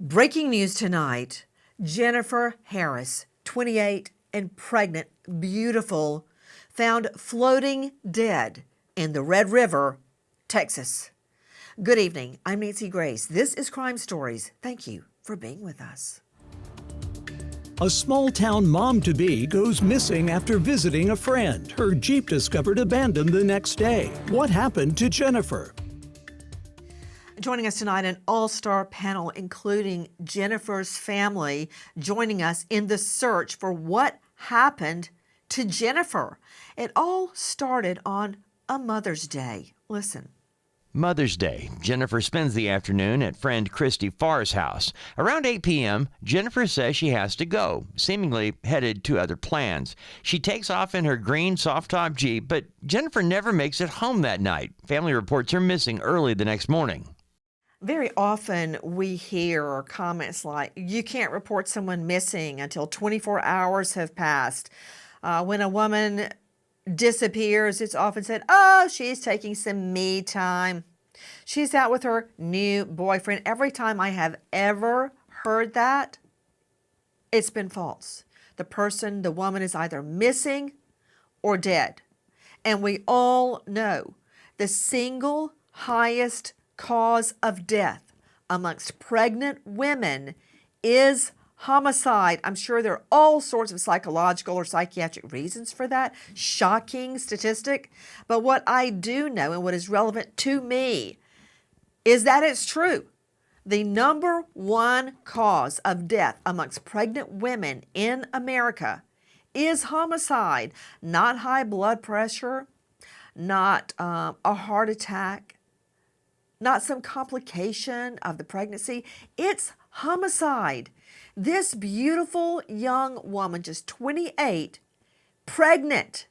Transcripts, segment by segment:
Breaking news tonight. Jennifer Harris, 28 and pregnant, beautiful, found floating dead in the Red River, Texas. Good evening. I'm Nancy Grace. This is Crime Stories. Thank you for being with us. A small-town mom-to-be goes missing after visiting a friend. Her Jeep discovered abandoned the next day. What happened to Jennifer? Joining us tonight, an all-star panel, including Jennifer's family, joining us in the search for what happened to Jennifer. It all started on a Mother's Day. Listen. Mother's Day. Jennifer spends the afternoon at friend Kristy Farr's house. Around 8 p.m., Jennifer says she has to go, seemingly headed to other plans. She takes off in her green soft-top Jeep, but Jennifer never makes it home that night. Family reports her missing early the next morning. Very often we hear comments like, you can't report someone missing until 24 hours have passed. When a woman disappears, it's often said, oh, she's taking some me time. She's out with her new boyfriend. Every time I have ever heard that, it's been false. The woman is either missing or dead. And we all know the single highest cause of death amongst pregnant women is homicide. I'm sure there are all sorts of psychological or psychiatric reasons for that. Shocking statistic. But what I do know and what is relevant to me is that it's true. The number one cause of death amongst pregnant women in America is homicide, not high blood pressure, not a heart attack, not some complication of the pregnancy. It's homicide. This beautiful young woman, just 28, pregnant.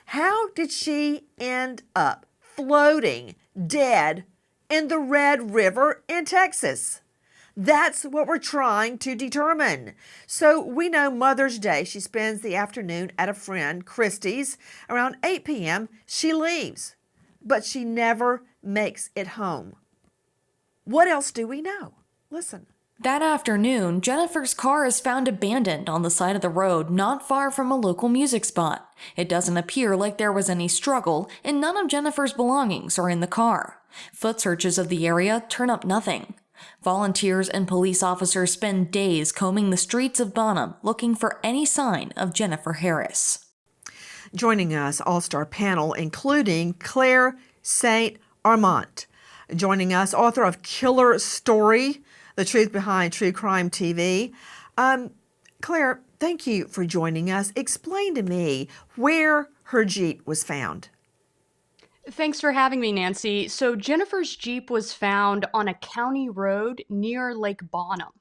How did she end up floating dead in the Red River in Texas? That's what we're trying to determine. So we know Mother's Day, she spends the afternoon at a friend, Kristy's. Around 8 p.m., she leaves, but she never makes it home. What else do we know? Listen. That afternoon, Jennifer's car is found abandoned on the side of the road not far from a local music spot. It doesn't appear like there was any struggle, and none of Jennifer's belongings are in the car. Foot searches of the area turn up nothing. Volunteers and police officers spend days combing the streets of Bonham looking for any sign of Jennifer Harris. Joining us, all-star panel, including Claire St. Armand. Joining us, author of Killer Story, The Truth Behind True Crime TV. Claire, thank you for joining us. Explain to me where her Jeep was found. Thanks for having me, Nancy. So Jennifer's Jeep was found on a county road near Lake Bonham.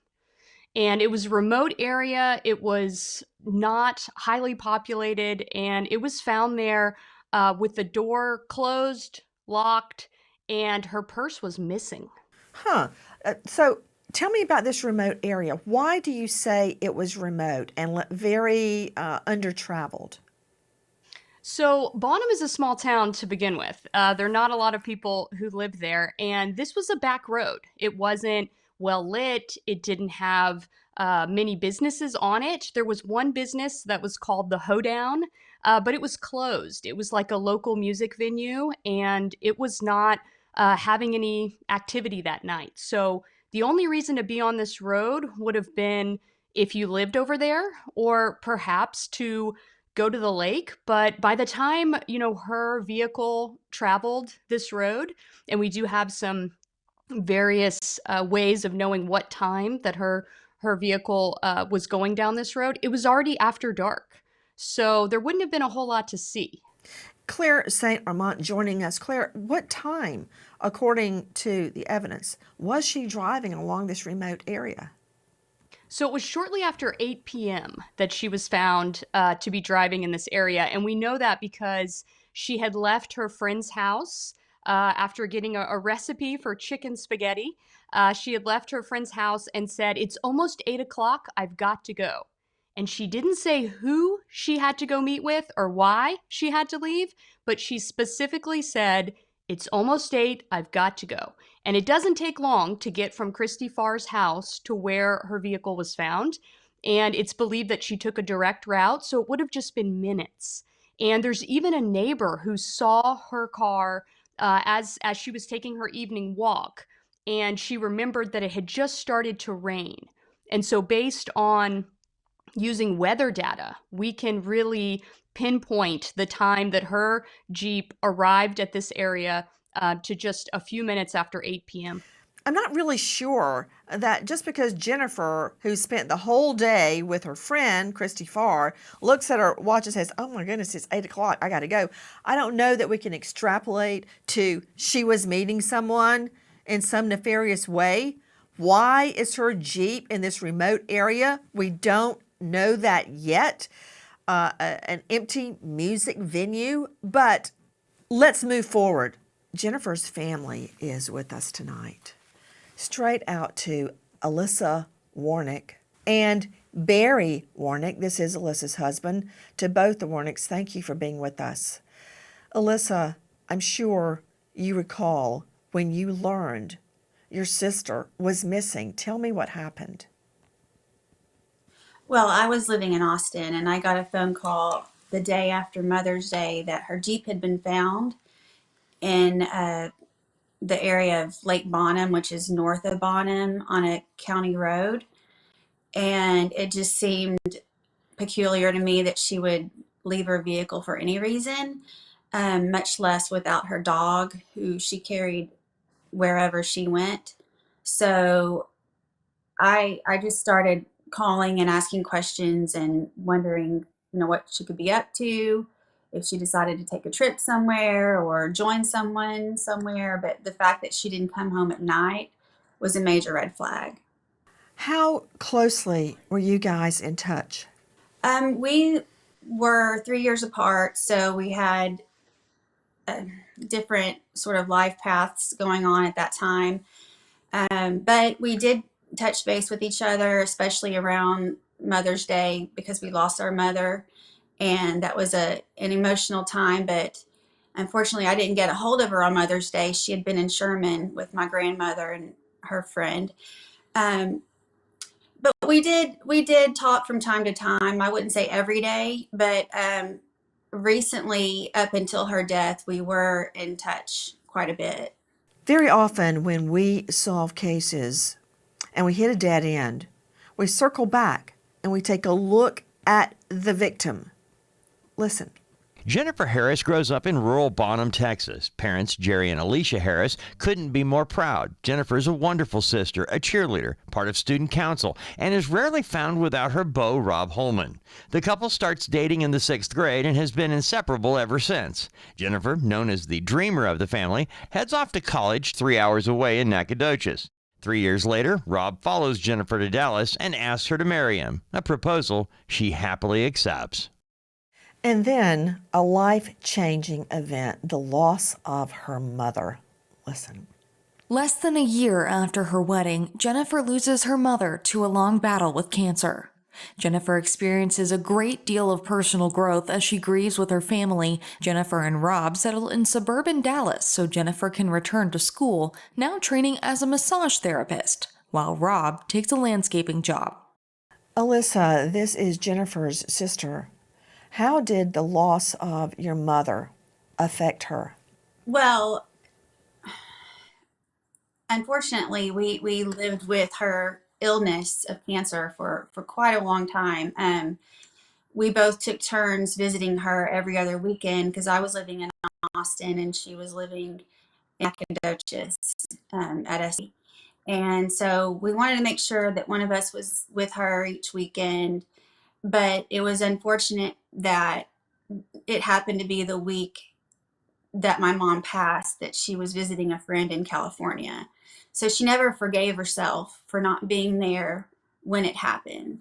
And it was a remote area. It was not highly populated, and it was found there with the door closed, locked, and her purse was missing. So tell me about this remote area. Why do you say it was remote and very under-traveled? So Bonham is a small town to begin with. There are not a lot of people who live there, and this was a back road. It wasn't well lit. It didn't have many businesses on it. There was one business that was called the Hoedown, but it was closed. It was like a local music venue, and it was not having any activity that night. So the only reason to be on this road would have been if you lived over there, or perhaps to go to the lake. But by the time, her vehicle traveled this road, and we do have some various ways of knowing what time that her vehicle was going down this road, it was already after dark. So there wouldn't have been a whole lot to see. Claire St. Armand joining us. Claire, what time, according to the evidence, was she driving along this remote area? So it was shortly after 8 p.m. that she was found to be driving in this area. And we know that because she had left her friend's house after getting a recipe for chicken spaghetti. She had left her friend's house and said, "It's almost 8 o'clock, I've got to go." And she didn't say who she had to go meet with or why she had to leave, but she specifically said, It's almost 8. I've got to go. And it doesn't take long to get from Kristy Farr's house to where her vehicle was found. And it's believed that she took a direct route, so it would have just been minutes. And there's even a neighbor who saw her car as she was taking her evening walk, and she remembered that it had just started to rain. And so, based on using weather data, we can really pinpoint the time that her Jeep arrived at this area to just a few minutes after 8 p.m. I'm not really sure that just because Jennifer, who spent the whole day with her friend, Kristy Farr, looks at her watch and says, oh my goodness, it's 8 o'clock, I gotta go. I don't know that we can extrapolate to she was meeting someone in some nefarious way. Why is her Jeep in this remote area? We don't know that yet. An empty music venue, but let's move forward. Jennifer's family is with us tonight. Straight out to Alyssa Warnick and Barry Warnick. This is Alyssa's husband. To both the Warnicks, thank you for being with us. Alyssa, I'm sure you recall when you learned your sister was missing. Tell me what happened. Well, I was living in Austin and I got a phone call the day after Mother's Day that her Jeep had been found in the area of Lake Bonham, which is north of Bonham on a county road. And it just seemed peculiar to me that she would leave her vehicle for any reason, much less without her dog, who she carried wherever she went. So I just started calling and asking questions and wondering, what she could be up to, if she decided to take a trip somewhere or join someone somewhere. But the fact that she didn't come home at night was a major red flag. How closely were you guys in touch? We were 3 years apart, so we had different sort of life paths going on at that time. But we did touch base with each other, especially around Mother's Day, because we lost our mother. And that was an emotional time. But unfortunately, I didn't get a hold of her on Mother's Day. She had been in Sherman with my grandmother and her friend. But we did talk from time to time. I wouldn't say every day, but recently, up until her death, we were in touch quite a bit. Very often when we solve cases and we hit a dead end, we circle back and we take a look at the victim. Listen. Jennifer Harris grows up in rural Bonham, Texas. Parents Jerry and Alicia Harris couldn't be more proud. Jennifer is a wonderful sister, a cheerleader, part of student council, and is rarely found without her beau, Rob Holman. The couple starts dating in the 6th grade and has been inseparable ever since. Jennifer, known as the dreamer of the family, heads off to college 3 hours away in Nacogdoches. 3 years later, Rob follows Jennifer to Dallas and asks her to marry him, a proposal she happily accepts. And then a life-changing event, the loss of her mother. Listen. Less than a year after her wedding, Jennifer loses her mother to a long battle with cancer. Jennifer experiences a great deal of personal growth as she grieves with her family. Jennifer and Rob settle in suburban Dallas so Jennifer can return to school, now training as a massage therapist, while Rob takes a landscaping job. Alyssa, this is Jennifer's sister. How did the loss of your mother affect her? Well, unfortunately, we lived with her illness of cancer for quite a long time. We both took turns visiting her every other weekend because I was living in Austin and she was living in Nacogdoches at SC. And so we wanted to make sure that one of us was with her each weekend. But it was unfortunate that it happened to be the week that my mom passed, that she was visiting a friend in California. So she never forgave herself for not being there when it happened.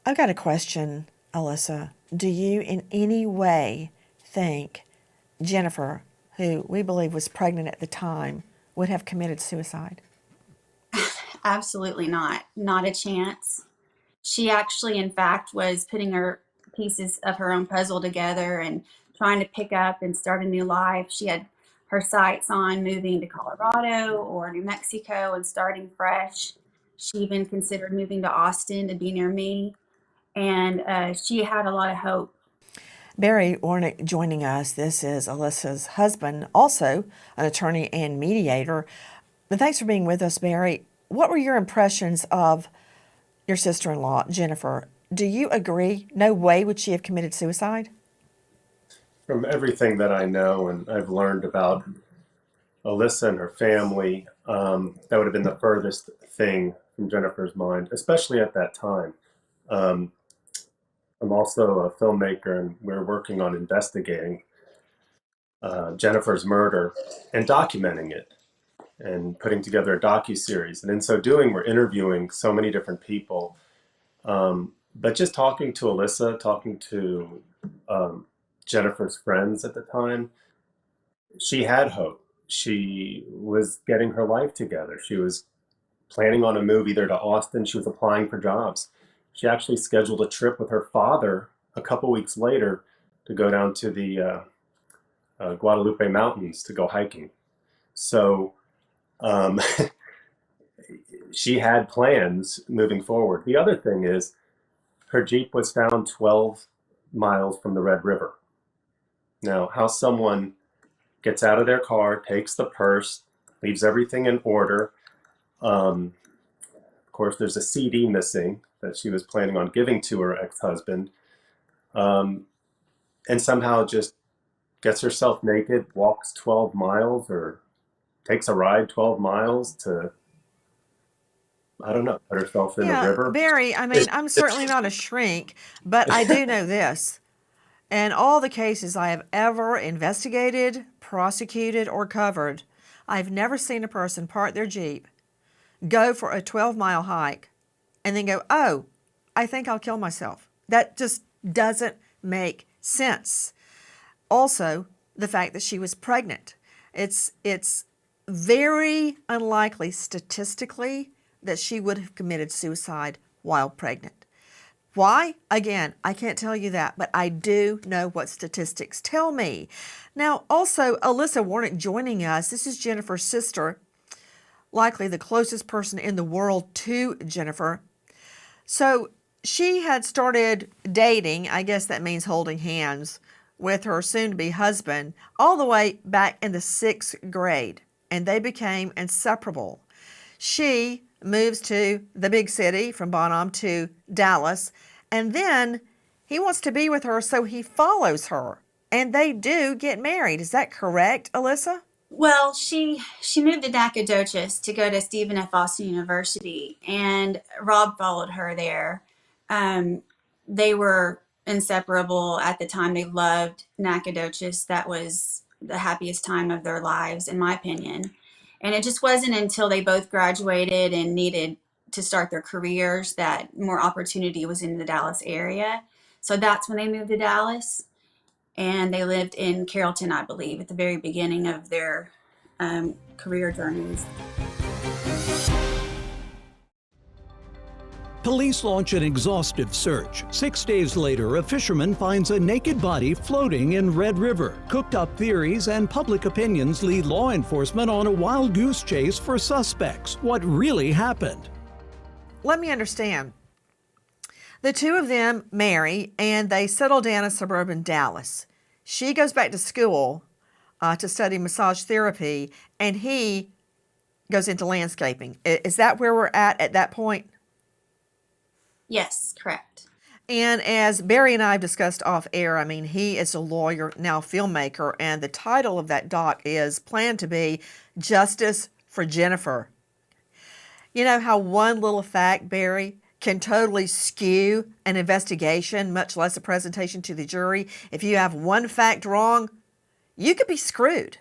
I've got a question, Alyssa. Do you in any way think Jennifer, who we believe was pregnant at the time, would have committed suicide? Absolutely not. Not a chance. She actually, in fact, was putting her pieces of her own puzzle together and trying to pick up and start a new life. She had her sights on moving to Colorado or New Mexico and starting fresh. She even considered moving to Austin to be near me. And she had a lot of hope. Barry Ornick joining us. This is Alyssa's husband, also an attorney and mediator. But thanks for being with us, Barry. What were your impressions of your sister-in-law, Jennifer? Do you agree? No way would she have committed suicide? From everything that I know and I've learned about Alyssa and her family, that would have been the furthest thing from Jennifer's mind, especially at that time. Um, I'm also a filmmaker, and we're working on investigating Jennifer's murder and documenting it and putting together a docuseries. And in so doing, we're interviewing so many different people. But just talking to Alyssa, talking to Jennifer's friends at the time, she had hope. She was getting her life together. She was planning on a move either to Austin. She was applying for jobs. She actually scheduled a trip with her father a couple weeks later to go down to the Guadalupe Mountains to go hiking. So um, she had plans moving forward. The other thing is her Jeep was found 12 miles from the Red River. Now, how someone gets out of their car, takes the purse, leaves everything in order. Of course, there's a CD missing that she was planning on giving to her ex-husband, and somehow just gets herself naked, walks 12 miles or takes a ride 12 miles to, I don't know, put herself in the Yeah, river. Barry, I mean, I'm certainly not a shrink, but I do know this. In all the cases I have ever investigated, prosecuted, or covered, I've never seen a person park their Jeep, go for a 12-mile hike, and then go, oh, I think I'll kill myself. That just doesn't make sense. Also, the fact that she was pregnant. It's very unlikely statistically that she would have committed suicide while pregnant. Why? Again, I can't tell you that, but I do know what statistics tell me. Now, also, Alyssa Warnick joining us. This is Jennifer's sister, likely the closest person in the world to Jennifer. So she had started dating, I guess that means holding hands, with her soon-to-be husband all the way back in the 6th grade, and they became inseparable. She moves to the big city from Bonham to Dallas, and then he wants to be with her, so he follows her, and they do get married. Is that correct, Alyssa? Well, she moved to Nacogdoches to go to Stephen F. Austin University, and Rob followed her there. They were inseparable at the time. They loved Nacogdoches. That was the happiest time of their lives, in my opinion. And it just wasn't until they both graduated and needed to start their careers that more opportunity was in the Dallas area. So that's when they moved to Dallas. And they lived in Carrollton, I believe, at the very beginning of their career journeys. Police launch an exhaustive search. 6 days later, a fisherman finds a naked body floating in Red River. Cooked up theories and public opinions lead law enforcement on a wild goose chase for suspects. What really happened? Let me understand. The two of them marry and they settle down in suburban Dallas. She goes back to school to study massage therapy, and he goes into landscaping. Is that where we're at that point? Yes, correct. And as Barry and I have discussed off air, I mean, he is a lawyer, now filmmaker, and the title of that doc is planned to be Justice for Jennifer. You know how one little fact, Barry, can totally skew an investigation, much less a presentation to the jury. If you have one fact wrong, you could be screwed.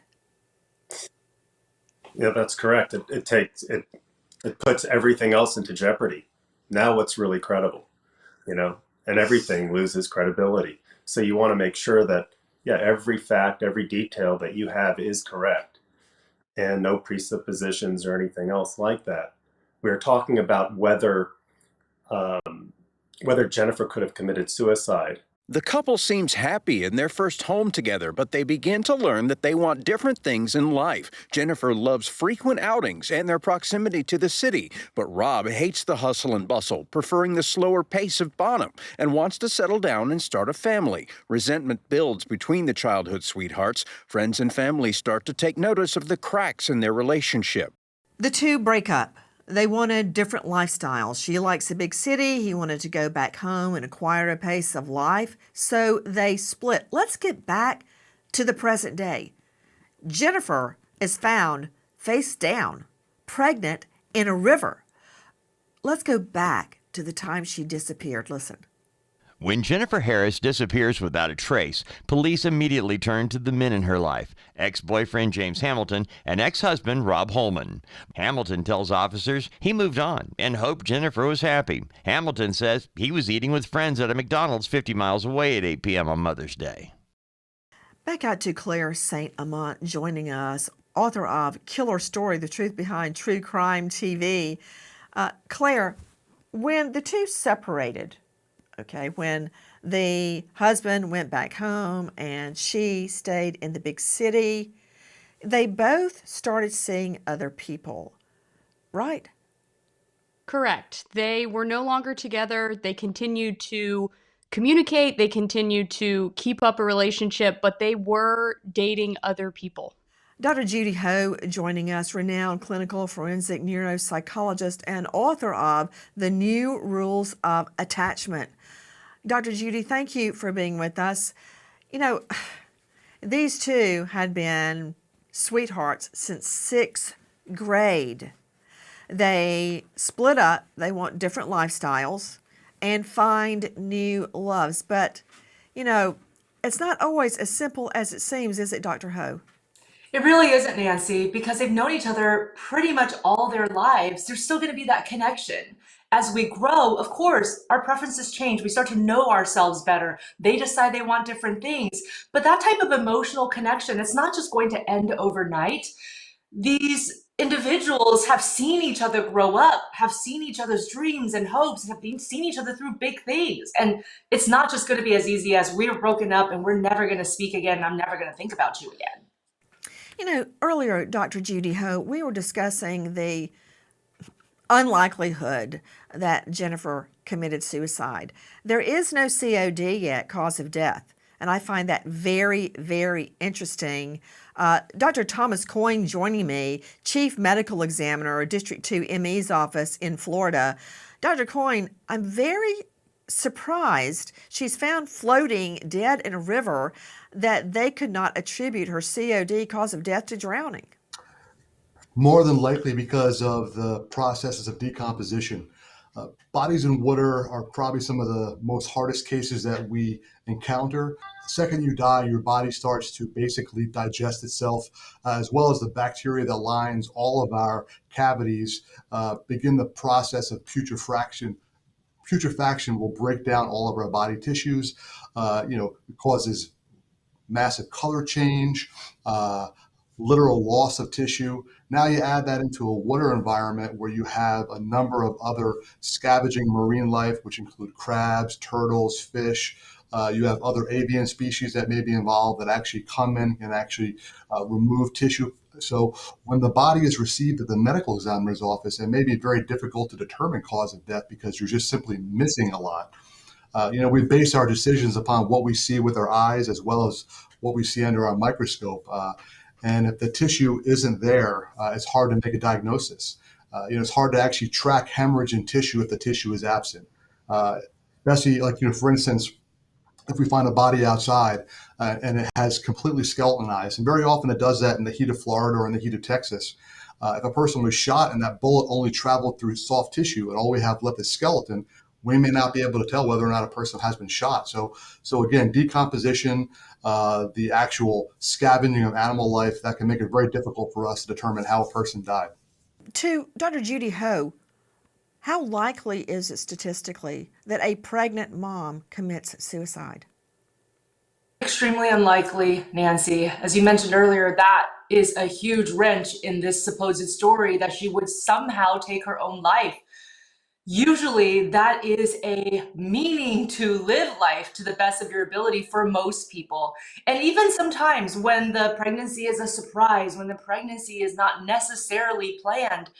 Yeah, that's correct. It puts everything else into jeopardy. Now what's really credible, and everything loses credibility. So you want to make sure that, yeah, every fact, every detail that you have is correct and no presuppositions or anything else like that. We're talking about whether Jennifer could have committed suicide. The couple seems happy in their first home together, but they begin to learn that they want different things in life. Jennifer loves frequent outings and their proximity to the city, but Rob hates the hustle and bustle, preferring the slower pace of Bonham, and wants to settle down and start a family. Resentment builds between the childhood sweethearts. Friends and family start to take notice of the cracks in their relationship. The two break up. They wanted different lifestyles. She likes a big city. He wanted to go back home and acquire a pace of life. So they split. Let's get back to the present day. Jennifer is found face down, pregnant in a river. Let's go back to the time she disappeared. Listen. When Jennifer Harris disappears without a trace, police immediately turn to the men in her life, ex-boyfriend James Hamilton and ex-husband Rob Holman. Hamilton tells officers he moved on and hoped Jennifer was happy. Hamilton says he was eating with friends at a McDonald's 50 miles away at 8 p.m. on Mother's Day. Back out to Claire St. Amant joining us, author of Killer Story, The Truth Behind True Crime TV. Claire, when the two separated, when the husband went back home and she stayed in the big city, they both started seeing other people, right? Correct. They were no longer together. They continued to communicate. They continued to keep up a relationship, but they were dating other people. Dr. Judy Ho joining us, renowned clinical forensic neuropsychologist and author of The New Rules of Attachment. Dr. Judy, thank you for being with us. You know, these two had been sweethearts since 6th grade. They split up, they want different lifestyles, and find new loves. But, you know, it's not always as simple as it seems, is it, Dr. Ho? It really isn't, Nancy, because they've known each other pretty much all their lives. There's still going to be that connection. As we grow, of course, our preferences change. We start to know ourselves better. They decide they want different things. But that type of emotional connection, it's not just going to end overnight. These individuals have seen each other grow up, have seen each other's dreams and hopes, and have seen each other through big things. And it's not just going to be as easy as we're broken up and we're never going to speak again and I'm never going to think about you again. You know, earlier, Dr. Judy Ho, we were discussing the unlikelihood that Jennifer committed suicide. There is no COD yet, cause of death, and I find that very, very interesting. Dr. Thomas Coyne joining me, Chief Medical Examiner at District 2 ME's office in Florida. Dr. Coyne, I'm very surprised she's found floating dead in a river that they could not attribute her COD, cause of death, to drowning. More than likely because of the processes of decomposition. Bodies in water are probably some of the most hardest cases that we encounter. The second you die, your body starts to basically digest itself, as well as the bacteria that lines all of our cavities begin the process of putrefaction. Putrefaction will break down all of our body tissues. It causes massive color change, literal loss of tissue. Now you add that into a water environment where you have a number of other scavenging marine life, which include crabs, turtles, fish. You have other avian species that may be involved that actually come in and actually remove tissue. So when the body is received at the medical examiner's office, it may be very difficult to determine cause of death because you're just simply missing a lot. We base our decisions upon what we see with our eyes as well as what we see under our microscope. And if the tissue isn't there, it's hard to make a diagnosis. It's hard to actually track hemorrhage in tissue if the tissue is absent. Especially for instance, if we find a body outside and it has completely skeletonized, and very often it does that in the heat of Florida or in the heat of Texas. If a person was shot and that bullet only traveled through soft tissue and all we have left is skeleton, we may not be able to tell whether or not a person has been shot. So again, decomposition, the actual scavenging of animal life, that can make it very difficult for us to determine how a person died. To Dr. Judy Ho, how likely is it statistically that a pregnant mom commits suicide? Extremely unlikely, Nancy. As you mentioned earlier, that is a huge wrench in this supposed story that she would somehow take her own life. usually that is a meaning to live life to the best of your ability for most people. And even sometimes when the pregnancy is a surprise, when the pregnancy is not necessarily planned,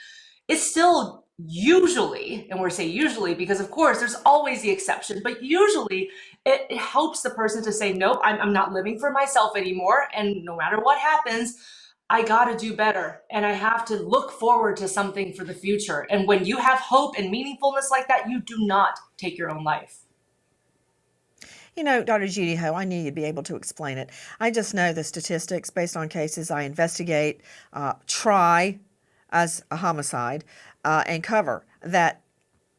it's still usually, and we're saying usually because of course there's always the exception, but usually it helps the person to say, nope, I'm not living for myself anymore. And no matter what happens, I got to do better. And I have to look forward to something for the future. And when you have hope and meaningfulness like that, you do not take your own life. You know, Dr. Judy Ho, I knew you'd be able to explain it. I just know the statistics based on cases I investigate, try as a homicide, and cover that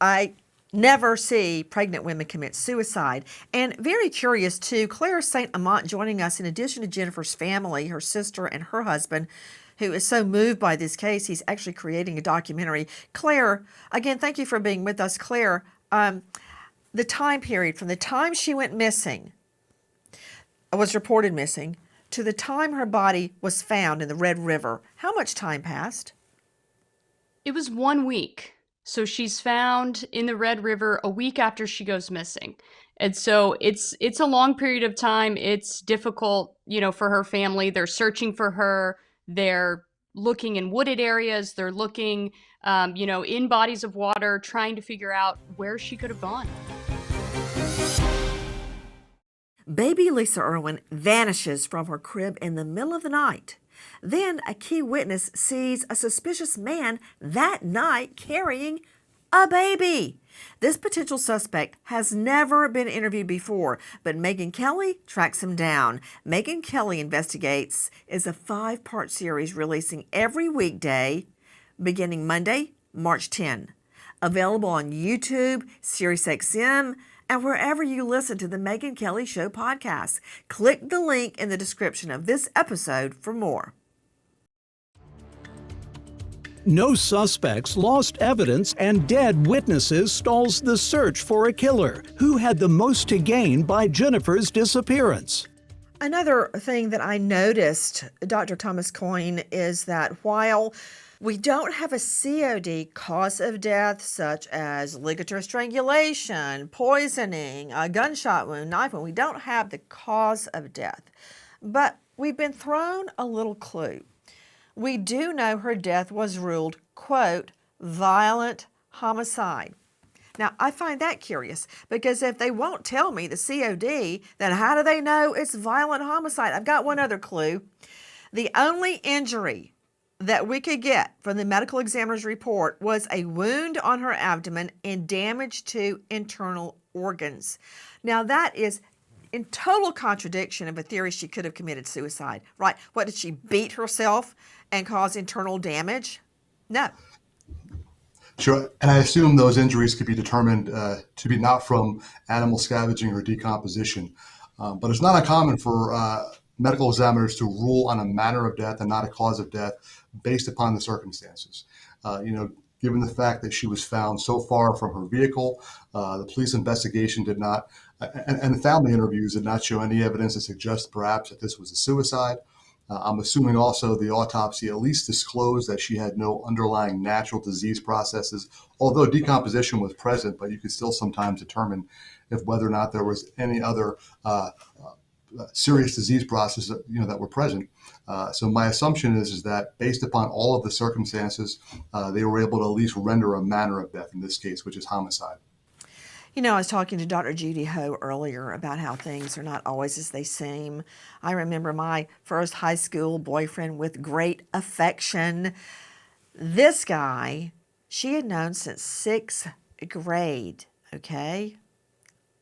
I never see pregnant women commit suicide. And very curious too, Claire St. Amant joining us in addition to Jennifer's family, her sister and her husband, who is so moved by this case, he's actually creating a documentary. Claire, again, thank you for being with us. Claire, the time period from the time she went missing, was reported missing, to the time her body was found in the Red River, how much time passed? It was 1 week. So she's found in the Red River a week after she goes missing. And so it's a long period of time. It's difficult, for her family. They're searching for her. They're looking in wooded areas. They're looking, in bodies of water, trying to figure out where she could have gone. Baby Lisa Irwin vanishes from her crib in the middle of the night. Then a key witness sees a suspicious man that night carrying a baby. This potential suspect has never been interviewed before, but Megyn Kelly tracks him down. Megyn Kelly Investigates is a 5-part series releasing every weekday beginning Monday, March 10. Available on YouTube, SiriusXM, and wherever you listen to the Megyn Kelly Show podcast. Click the link in the description of this episode for more. No suspects, lost evidence, and dead witnesses stalls the search for a killer. Who had the most to gain by Jennifer's disappearance? Another thing that I noticed, Dr. Thomas Coyne, is that while we don't have a COD cause of death such as ligature strangulation, poisoning, a gunshot wound, knife wound, we don't have the cause of death, but we've been thrown a little clue. We do know her death was ruled, quote, violent homicide. Now, I find that curious because if they won't tell me the COD, then how do they know it's violent homicide? I've got one other clue. The only injury that we could get from the medical examiner's report was a wound on her abdomen and damage to internal organs. Now, that is in total contradiction of a theory she could have committed suicide, right? What, did she beat herself and cause internal damage? No. Sure, and I assume those injuries could be determined to be not from animal scavenging or decomposition. But it's not uncommon for medical examiners to rule on a manner of death and not a cause of death based upon the circumstances. Given the fact that she was found so far from her vehicle, the police investigation did not, and the family interviews did not show any evidence to suggest perhaps that this was a suicide. I'm assuming also the autopsy at least disclosed that she had no underlying natural disease processes, although decomposition was present, but you could still sometimes determine if whether or not there was any other serious disease processes that were present. So my assumption is that based upon all of the circumstances, they were able to at least render a manner of death in this case, which is homicide. I was talking to Dr. Judy Ho earlier about how things are not always as they seem. I remember my first high school boyfriend with great affection. This guy, she had known since 6th grade, okay?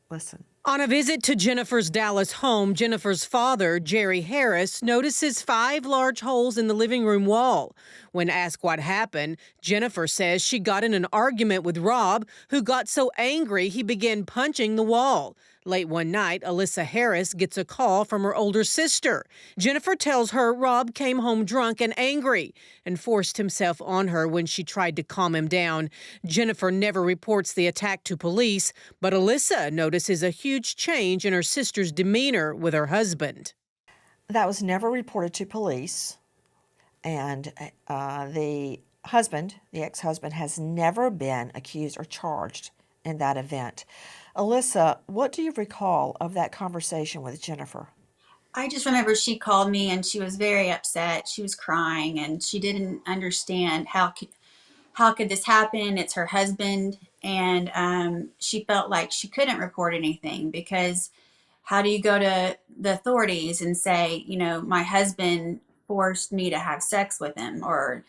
Listen. On a visit to Jennifer's Dallas home, Jennifer's father, Jerry Harris, notices 5 large holes in the living room wall. When asked what happened, Jennifer says she got in an argument with Rob, who got so angry he began punching the wall. Late one night, Alyssa Harris gets a call from her older sister. Jennifer tells her Rob came home drunk and angry and forced himself on her when she tried to calm him down. Jennifer never reports the attack to police, but Alyssa notices a huge change in her sister's demeanor with her husband. That was never reported to police, and the husband, the ex-husband, has never been accused or charged in that event. Alyssa, what do you recall of that conversation with Jennifer? I just remember she called me and she was very upset. She was crying and she didn't understand how could this happen. It's her husband, and she felt like she couldn't report anything because how do you go to the authorities and say, my husband forced me to have sex with him, or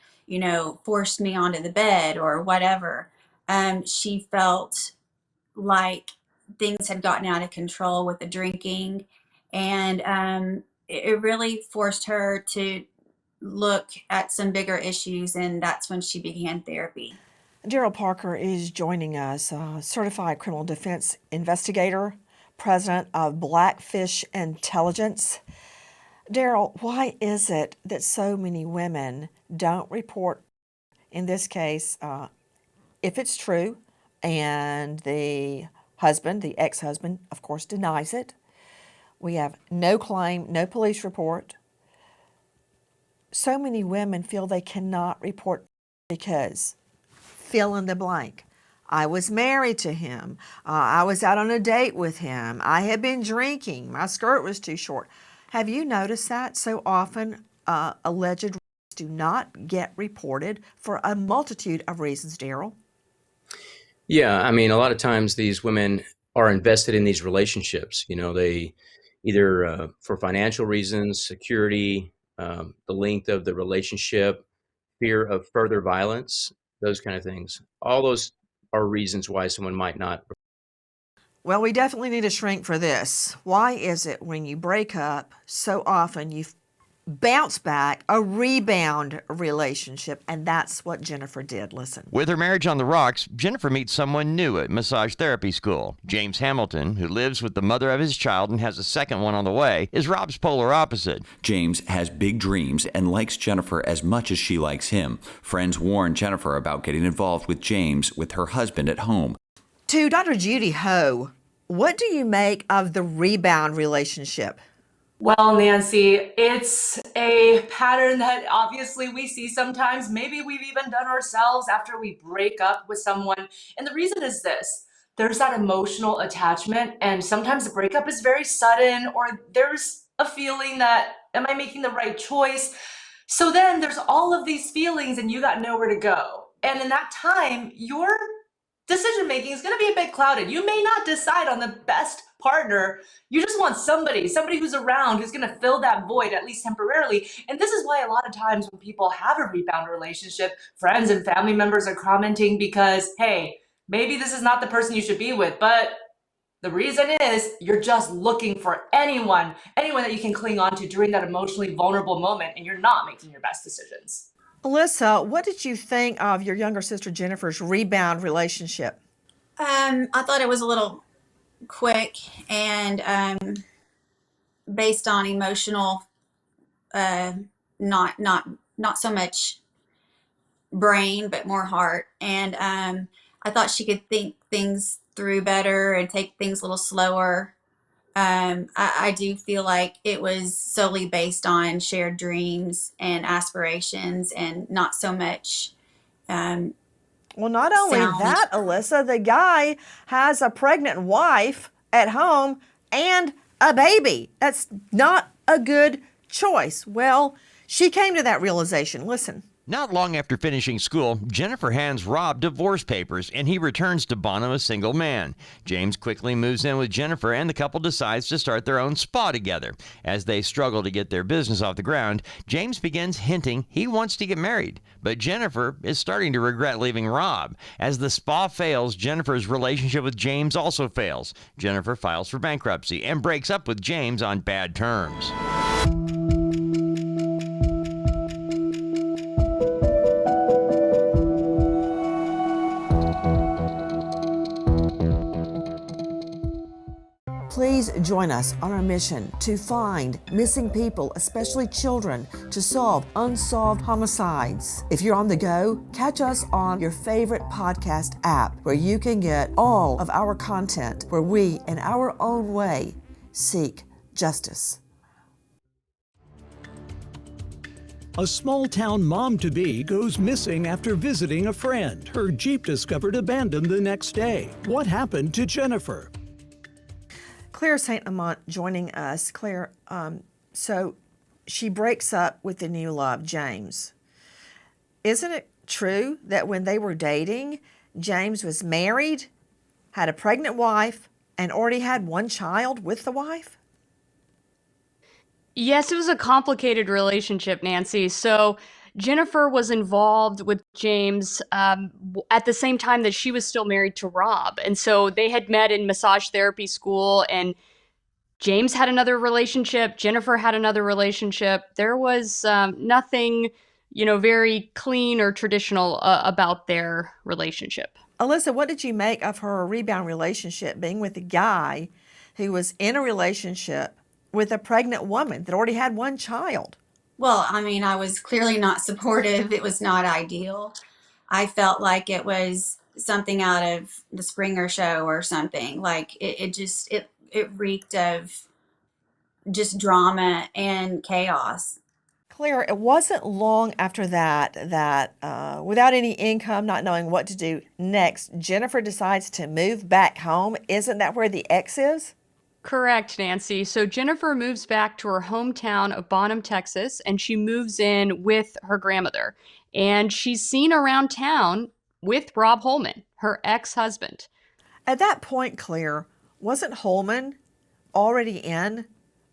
forced me onto the bed or whatever. She felt like things had gotten out of control with the drinking, and it really forced her to look at some bigger issues, and that's when she began therapy. Daryl Parker is joining us, certified criminal defense investigator, president of Blackfish Intelligence. Daryl, why is it that so many women don't report, in this case, if it's true, and the husband, the ex-husband, of course, denies it? We have no claim, no police report. So many women feel they cannot report because fill in the blank. I was married to him. I was out on a date with him. I had been drinking. My skirt was too short. Have you noticed that so often alleged rapes do not get reported for a multitude of reasons, Daryl? Yeah, I mean, a lot of times these women are invested in these relationships. They either for financial reasons, security, the length of the relationship, fear of further violence, those kind of things. All those are reasons why someone might not. Well, we definitely need a shrink for this. Why is it when you break up, so often you bounce back, a rebound relationship? And that's what Jennifer did. Listen. With her marriage on the rocks, Jennifer meets someone new at massage therapy school. James Hamilton, who lives with the mother of his child and has a second one on the way, is Rob's polar opposite. James has big dreams and likes Jennifer as much as she likes him. Friends warn Jennifer about getting involved with James with her husband at home. To Dr. Judy Ho, what do you make of the rebound relationship? Well, Nancy, it's a pattern that obviously we see sometimes. Maybe we've even done ourselves after we break up with someone. And the reason is this: there's that emotional attachment, and sometimes the breakup is very sudden, or there's a feeling that, am I making the right choice? So then there's all of these feelings, and you got nowhere to go. And in that time, your decision making is going to be a bit clouded. You may not decide on the best partner. You just want somebody who's around, who's going to fill that void, at least temporarily. And this is why a lot of times when people have a rebound relationship, friends and family members are commenting because, hey, maybe this is not the person you should be with, but the reason is you're just looking for anyone that you can cling on to during that emotionally vulnerable moment, and you're not making your best decisions. Alyssa, what did you think of your younger sister Jennifer's rebound relationship? I thought it was a little quick and based on emotional, not so much brain, but more heart. And I thought she could think things through better and take things a little slower. I do feel like it was solely based on shared dreams and aspirations, and not so much. Well, not only sound. that, Alyssa, the guy has a pregnant wife at home and a baby. That's not a good choice. Well, she came to that realization. Listen. Not long after finishing school, Jennifer hands Rob divorce papers and he returns to Bonham a single man. James quickly moves in with Jennifer and the couple decides to start their own spa together. As they struggle to get their business off the ground, James begins hinting he wants to get married. But Jennifer is starting to regret leaving Rob. As the spa fails, Jennifer's relationship with James also fails. Jennifer files for bankruptcy and breaks up with James on bad terms. Please join us on our mission to find missing people, especially children, to solve unsolved homicides. If you're on the go, catch us on your favorite podcast app where you can get all of our content where we, in our own way, seek justice. A small-town mom-to-be goes missing after visiting a friend. Her Jeep discovered abandoned the next day. What happened to Jennifer? Claire St. Amant joining us. Claire, so she breaks up with the new love, James. Isn't it true that when they were dating, James was married, had a pregnant wife, and already had one child with the wife? Yes, it was a complicated relationship, Nancy. So Jennifer was involved with James at the same time that she was still married to Rob. And so they had met in massage therapy school, and James had another relationship. Jennifer had another relationship. There was nothing, very clean or traditional about their relationship. Alyssa, what did you make of her rebound relationship being with a guy who was in a relationship with a pregnant woman that already had one child? Well, I mean, I was clearly not supportive. It was not ideal. I felt like it was something out of the Springer show or something. Like it reeked of just drama and chaos. Claire, it wasn't long after that without any income, not knowing what to do next, Jennifer decides to move back home. Isn't that where the ex is? Correct, Nancy. So Jennifer moves back to her hometown of Bonham, Texas, and she moves in with her grandmother. And she's seen around town with Rob Holman, her ex-husband. At that point, Claire, wasn't Holman already in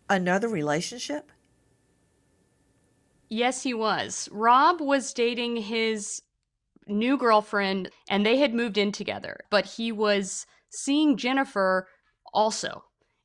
another relationship? Yes, he was. Rob was dating his new girlfriend, and they had moved in together, but he was seeing Jennifer also.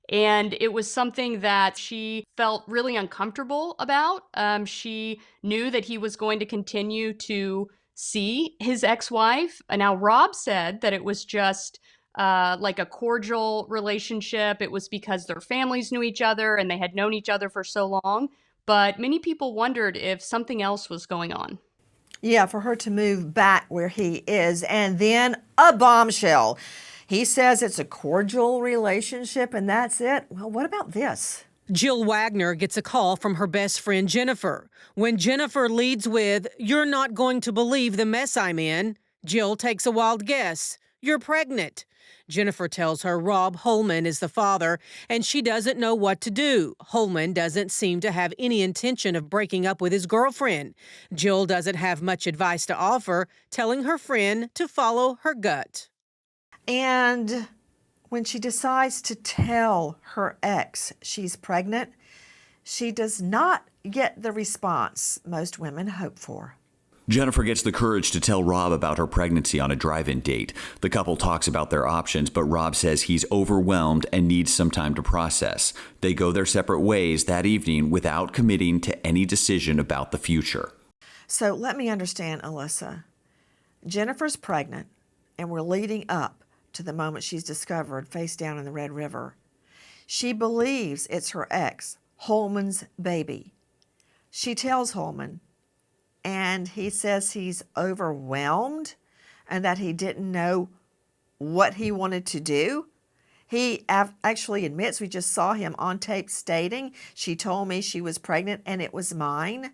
And it was something that she felt really uncomfortable about. She knew that he was going to continue to see his ex-wife. Now, Rob said that it was just like a cordial relationship. It was because their families knew each other and they had known each other for so long. But many people wondered if something else was going on. Yeah, for her to move back where he is, and then a bombshell. He says it's a cordial relationship and that's it. Well, what about this? Jill Wagner gets a call from her best friend Jennifer. When Jennifer leads with, "You're not going to believe the mess I'm in," Jill takes a wild guess. "You're pregnant." Jennifer tells her Rob Holman is the father, and she doesn't know what to do. Holman doesn't seem to have any intention of breaking up with his girlfriend. Jill doesn't have much advice to offer, telling her friend to follow her gut. And when she decides to tell her ex she's pregnant, she does not get the response most women hope for. Jennifer gets the courage to tell Rob about her pregnancy on a drive-in date. The couple talks about their options, but Rob says he's overwhelmed and needs some time to process. They go their separate ways that evening without committing to any decision about the future. So let me understand, Alyssa. Jennifer's pregnant, and we're leading up to the moment she's discovered face down in the Red River. She believes it's her ex, Holman's baby. She tells Holman, and he says he's overwhelmed and that he didn't know what he wanted to do. He actually admits, we just saw him on tape stating, "She told me she was pregnant and it was mine."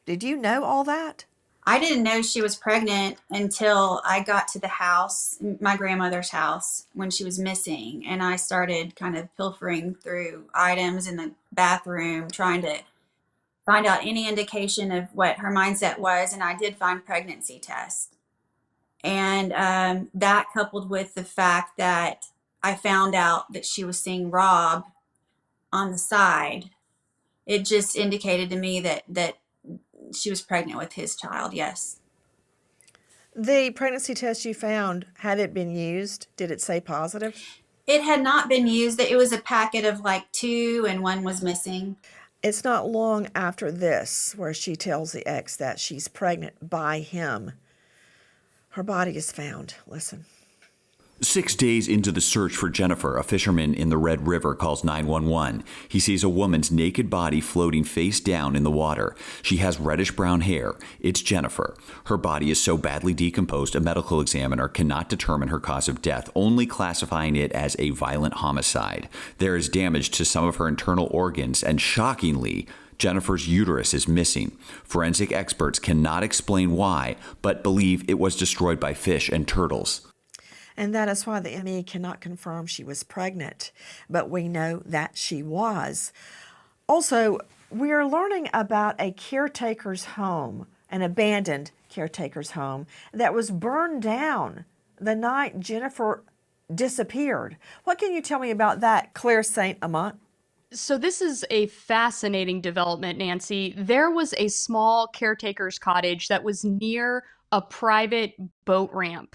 Did you know all that? I didn't know she was pregnant until I got to the house, my grandmother's house, when she was missing. And I started kind of pilfering through items in the bathroom, trying to find out any indication of what her mindset was. And I did find pregnancy tests. And that coupled with the fact that I found out that she was seeing Rob on the side, it just indicated to me that she was pregnant with his child, yes. The pregnancy test you found, had it been used? Did it say positive? It had not been used. It was a packet of like 2 and 1 was missing. It's not long after this where she tells the ex that she's pregnant by him. Her body is found. Listen. 6 days into the search for Jennifer, a fisherman in the Red River calls 911. He sees a woman's naked body floating face down in the water. She has reddish-brown hair. It's Jennifer. Her body is so badly decomposed, a medical examiner cannot determine her cause of death, only classifying it as a violent homicide. There is damage to some of her internal organs, and shockingly, Jennifer's uterus is missing. Forensic experts cannot explain why, but believe it was destroyed by fish and turtles. And that is why the ME cannot confirm she was pregnant, but we know that she was. Also, we are learning about a caretaker's home, an abandoned caretaker's home, that was burned down the night Jennifer disappeared. What can you tell me about that, Claire St. Amant? So this is a fascinating development, Nancy. There was a small caretaker's cottage that was near a private boat ramp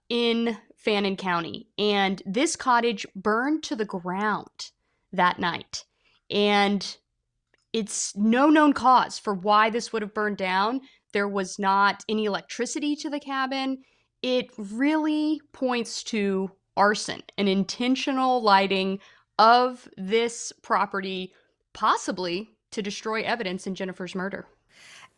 in Fannin County, and this cottage burned to the ground that night. And it's no known cause for why this would have burned down. There was not any electricity to the cabin. It really points to arson, an intentional lighting of this property, possibly to destroy evidence in Jennifer's murder.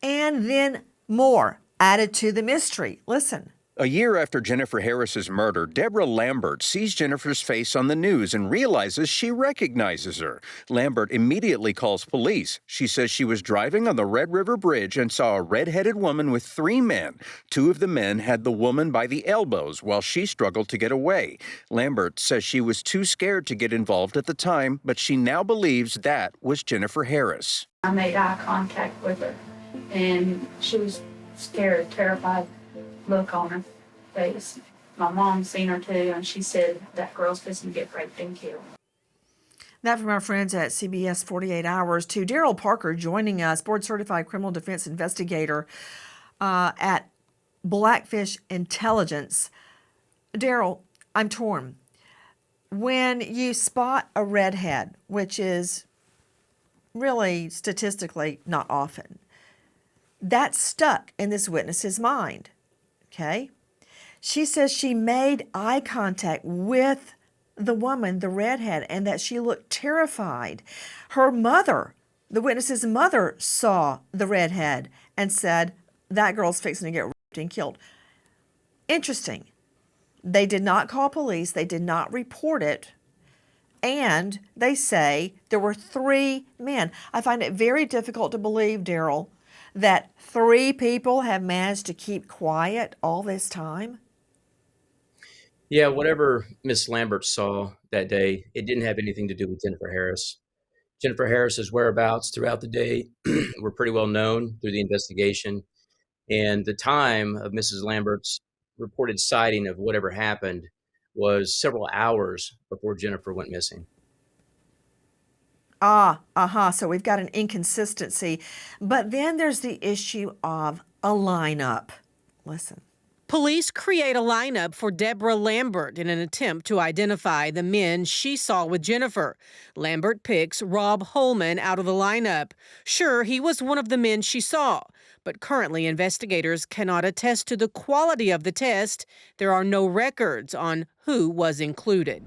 And then more added to the mystery. Listen. A year after Jennifer Harris's murder, Deborah Lambert sees Jennifer's face on the news and realizes she recognizes her. Lambert immediately calls police. She says she was driving on the Red River Bridge and saw a red-headed woman with 3 men. 2 of the men had the woman by the elbows while she struggled to get away. Lambert says she was too scared to get involved at the time, but she now believes that was Jennifer Harris. I made eye contact with her, and she was scared, terrified look on her face. My mom seen her too, and she said that girl's fixing to get raped and killed. That from our friends at CBS 48 Hours. To Daryl Parker joining us, board-certified criminal defense investigator at Blackfish Intelligence. Daryl, I'm torn. When you spot a redhead, which is really statistically not often, that's stuck in this witness's mind. Okay? She says she made eye contact with the woman, the redhead, and that she looked terrified. Her mother, the witness's mother, saw the redhead and said, that girl's fixing to get raped and killed. Interesting. They did not call police. They did not report it. And they say there were 3 men. I find it very difficult to believe, Daryl, that 3 people have managed to keep quiet all this time? Yeah, whatever Miss Lambert saw that day, it didn't have anything to do with Jennifer Harris. Jennifer Harris's whereabouts throughout the day were pretty well known through the investigation. And the time of Mrs. Lambert's reported sighting of whatever happened was several hours before Jennifer went missing. So we've got an inconsistency. But then there's the issue of a lineup. Listen. Police create a lineup for Deborah Lambert in an attempt to identify the men she saw with Jennifer. Lambert picks Rob Holman out of the lineup. Sure, he was one of the men she saw, but currently investigators cannot attest to the quality of the test. There are no records on who was included.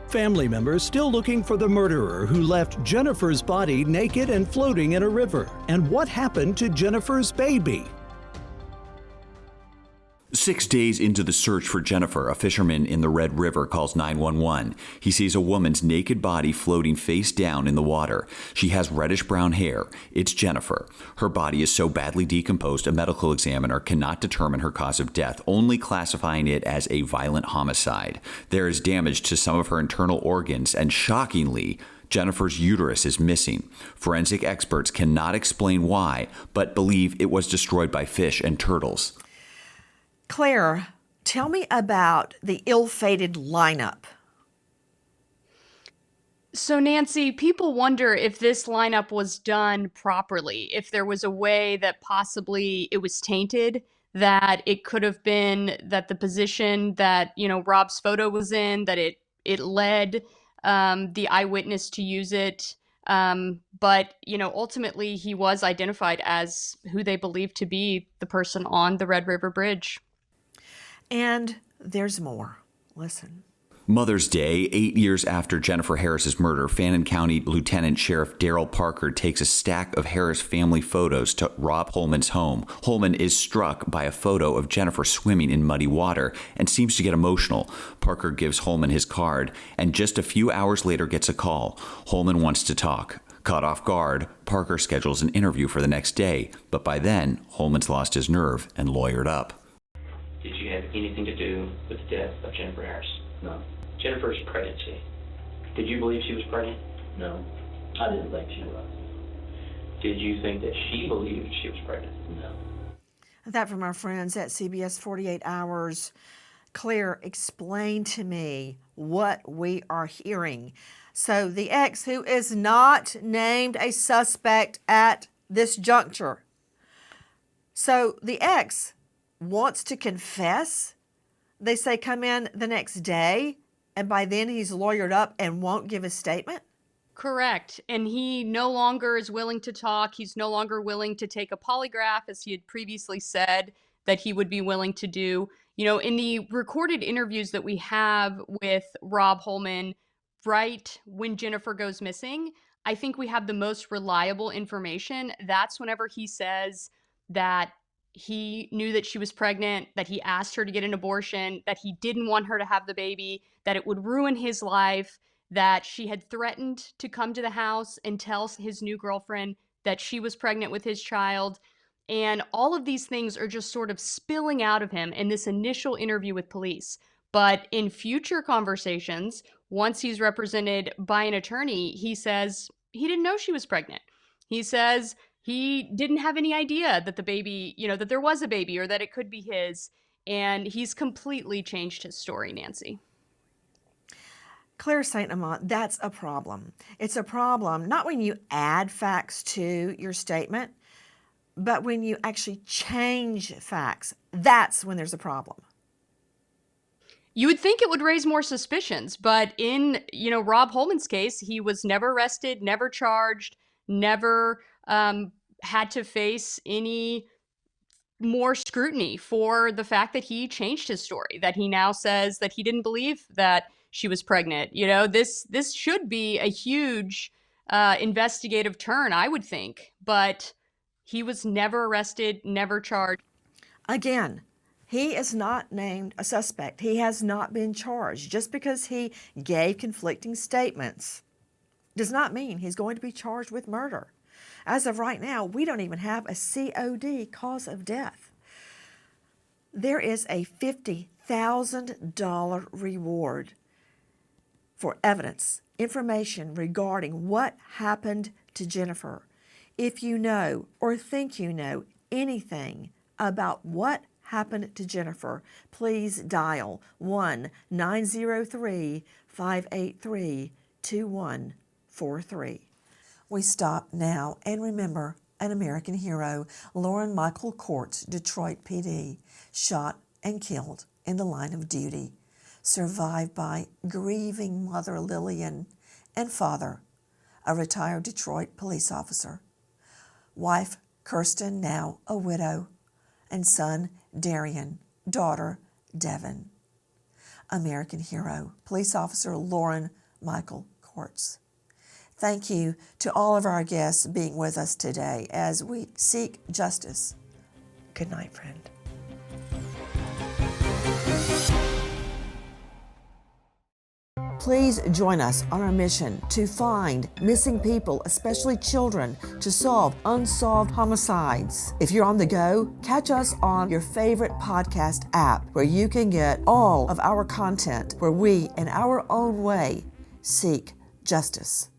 Family members still looking for the murderer who left Jennifer's body naked and floating in a river. And what happened to Jennifer's baby? 6 days into the search for Jennifer, a fisherman in the Red River calls 911. He sees a woman's naked body floating face down in the water. She has reddish-brown hair. It's Jennifer. Her body is so badly decomposed, a medical examiner cannot determine her cause of death, only classifying it as a violent homicide. There is damage to some of her internal organs, and shockingly, Jennifer's uterus is missing. Forensic experts cannot explain why, but believe it was destroyed by fish and turtles. Claire, tell me about the ill-fated lineup. So, Nancy, people wonder if this lineup was done properly, if there was a way that possibly it was tainted, that it could have been that the position that, Rob's photo was in, that it led the eyewitness to use it. But, ultimately he was identified as who they believed to be the person on the Red River Bridge. And there's more. Listen. Mother's Day, 8 years after Jennifer Harris's murder, Fannin County Lieutenant Sheriff Daryl Parker takes a stack of Harris family photos to Rob Holman's home. Holman is struck by a photo of Jennifer swimming in muddy water and seems to get emotional. Parker gives Holman his card and just a few hours later gets a call. Holman wants to talk. Caught off guard, Parker schedules an interview for the next day, but by then, Holman's lost his nerve and lawyered up. Did you have anything to do with the death of Jennifer Harris? No. Jennifer's pregnancy. Did you believe she was pregnant? No. I didn't think she was. Did you think that she believed she was pregnant? No. That from our friends at CBS 48 Hours. Claire, explain to me what we are hearing. So the ex, who is not named a suspect at this juncture. So the ex wants to confess. They say come in the next day, and by then he's lawyered up and won't give a statement? Correct. And he no longer is willing to talk. He's no longer willing to take a polygraph, as he had previously said that he would be willing to do. You know, in the recorded interviews that we have with Rob Holman, right when Jennifer goes missing, I think we have the most reliable information. That's whenever he says that he knew that she was pregnant, that he asked her to get an abortion, that he didn't want her to have the baby, that it would ruin his life, that she had threatened to come to the house and tell his new girlfriend that she was pregnant with his child. And all of these things are just sort of spilling out of him in this initial interview with police. But in future conversations, once he's represented by an attorney, he says he didn't know she was pregnant. He says he didn't have any idea that the baby, that there was a baby or that it could be his. And he's completely changed his story, Nancy. Claire St. Amant, that's a problem. It's a problem not when you add facts to your statement, but when you actually change facts. That's when there's a problem. You would think it would raise more suspicions, but in, Rob Holman's case, he was never arrested, never charged, never had to face any more scrutiny for the fact that he changed his story, that he now says that he didn't believe that she was pregnant. This should be a huge investigative turn, I would think, but he was never arrested, never charged. Again, he is not named a suspect. He has not been charged. Just because he gave conflicting statements does not mean he's going to be charged with murder. As of right now, we don't even have a COD, cause of death. There is a $50,000 reward for evidence, information regarding what happened to Jennifer. If you know or think you know anything about what happened to Jennifer, please dial 1-903-583-2143. We stop now and remember an American hero, Lauren Michael Courts, Detroit PD, shot and killed in the line of duty, survived by grieving mother Lillian and father, a retired Detroit police officer, wife Kirsten, now a widow, and son Darian, daughter Devin. American hero, police officer Lauren Michael Courts. Thank you to all of our guests being with us today as we seek justice. Good night, friend. Please join us on our mission to find missing people, especially children, to solve unsolved homicides. If you're on the go, catch us on your favorite podcast app where you can get all of our content where we, in our own way, seek justice.